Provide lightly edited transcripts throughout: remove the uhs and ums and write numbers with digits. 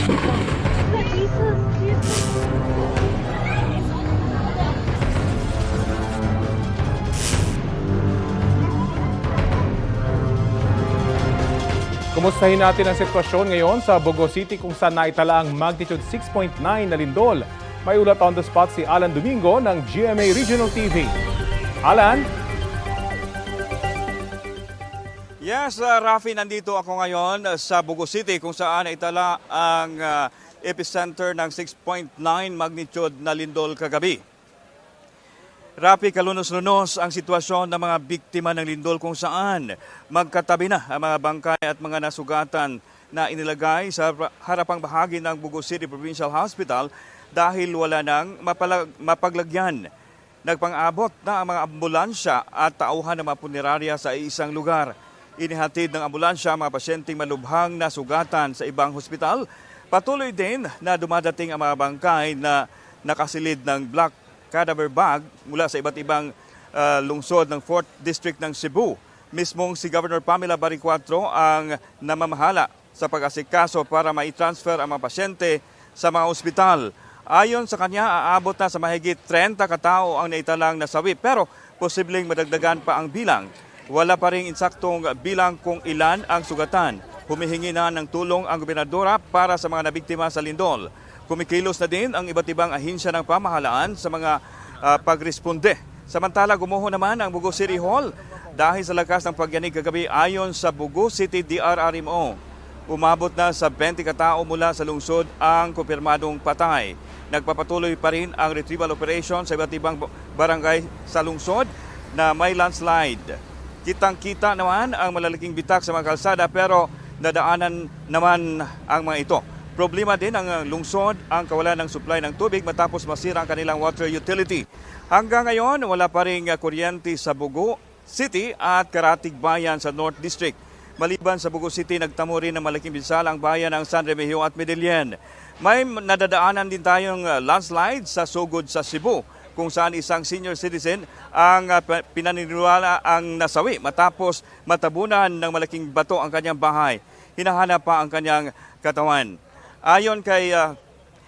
Kumustahin natin ang sitwasyon ngayon sa Bogo City kung saan naitala ang magnitude 6.9 na lindol. May ulat on the spot si Alan Domingo ng GMA Regional TV. Alan? Yes, Rafi, nandito ako ngayon sa Bogo City kung saan naitala ang epicenter ng 6.9 magnitude na lindol kagabi. Rafi, kalunos-lunos ang sitwasyon ng mga biktima ng lindol kung saan magkatabi na ang mga bangkay at mga nasugatan na inilagay sa harapang bahagi ng Bogo City Provincial Hospital dahil wala nang mapaglagyan. Nagpang-abot na ang mga ambulansya at tauhan ng mga punerarya sa isang lugar. Inihatid ng ambulansya ang mga pasyenteng malubhang nasugatan sa ibang hospital. Patuloy din na dumadating ang mga bangkay na nakasilid ng black cadaver bag mula sa iba't ibang lungsod ng 4th District ng Cebu. Mismong si Governor Pamela Baricuatro ang namamahala sa pag-asikaso para mai-transfer ang mga pasyente sa mga ospital. Ayon sa kanya, aabot na sa mahigit 30 katao ang naitalang nasawi pero posibleng madagdagan pa ang bilang. Wala pa ring insaktong bilang kung ilan ang sugatan. Humihingi na ng tulong ang gobernadora para sa mga nabiktima sa lindol. Kumikilos na din ang iba't ibang ahensya ng pamahalaan sa mga pagresponde. Samantala, gumuho naman ang Bogo City Hall dahil sa lakas ng pagyanig kagabi ayon sa Bogo City DRRMO. Umabot na sa 20 katao mula sa lungsod ang kumpirmadong patay. Nagpapatuloy pa rin ang retrieval operation sa iba't ibang barangay sa lungsod na may landslide. Kitang-kita naman ang malalaking bitak sa mga kalsada pero nadaanan naman ang mga ito. Problema din ang lungsod ang kawalan ng supply ng tubig matapos masira ang kanilang water utility. Hanggang ngayon, wala pa rin kuryente sa Bogo City at Karatig Bayan sa North District. Maliban sa Bogo City, nagtamo rin ng malaking pinsala ang bayan ng San Remigio at Medellin. May nadadaanan din tayong landslide sa Sugod sa Cebu, kung saan isang senior citizen ang pinaniniwala ang nasawi matapos matabunan ng malaking bato ang kanyang bahay. Hinahanap pa ang kanyang katawan. Ayon kay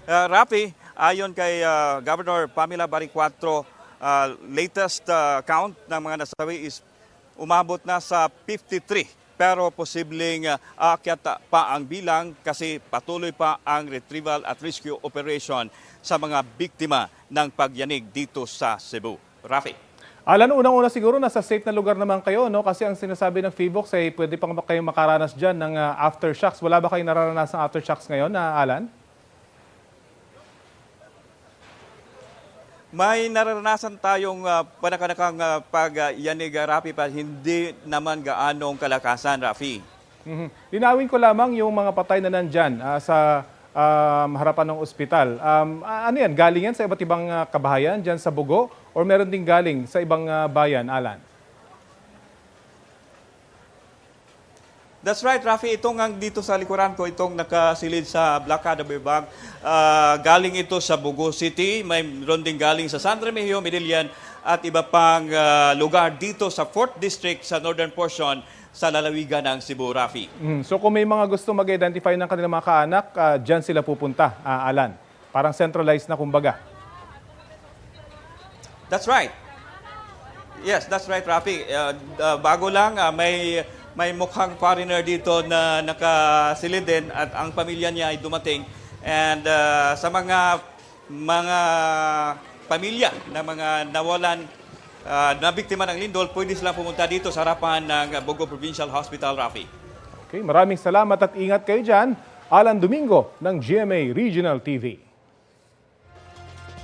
Rafi, ayon kay Governor Pamela Baricuatro, latest count ng mga nasawi is umabot na sa 53. Pero posibleng aakyat pa ang bilang kasi patuloy pa ang retrieval at rescue operation sa mga biktima ng pagyanig dito sa Cebu. Rafi. Alan, unang-una siguro nasa safe na lugar naman kayo, no? Kasi ang sinasabi ng PHIVOLCS ay pwede pang kayong makaranas dyan ng aftershocks. Wala ba kayong nararanasan ng aftershocks ngayon, Alan? May nararanasan tayong panakanakang pagyanig, Rafi, pa hindi naman gaanong kalakasan, Rafi. Linawin ko lamang yung mga patay na nandyan sa harapan ng ospital. Ano yan? Galing yan sa iba't ibang kabahayan dyan sa Bogo? Or meron din galing sa ibang bayan, Alan? That's right, Rafi. Itong dito sa likuran ko, itong nakasilid sa Black Cadaver Bag, galing ito sa Bogo City. Mayroon din galing sa San Remigio, Medellin, at iba pang lugar dito sa 4th District sa northern portion sa lalawigan ng Cebu, Rafi. So kung may mga gusto mag-identify ng kanilang mga kaanak, dyan sila pupunta, Alan. Parang centralized na kumbaga. That's right. Yes, that's right, Rafi. Bago lang, may mukhang foreigner dito na nakasilid din at ang pamilya niya ay dumating. And sa mga pamilya na mga nawalan na biktima ng lindol, pwede silang pumunta dito sa harapan ng Bogo Provincial Hospital, Rafi. Okay, maraming salamat at ingat kayo dyan. Alan Domingo ng GMA Regional TV.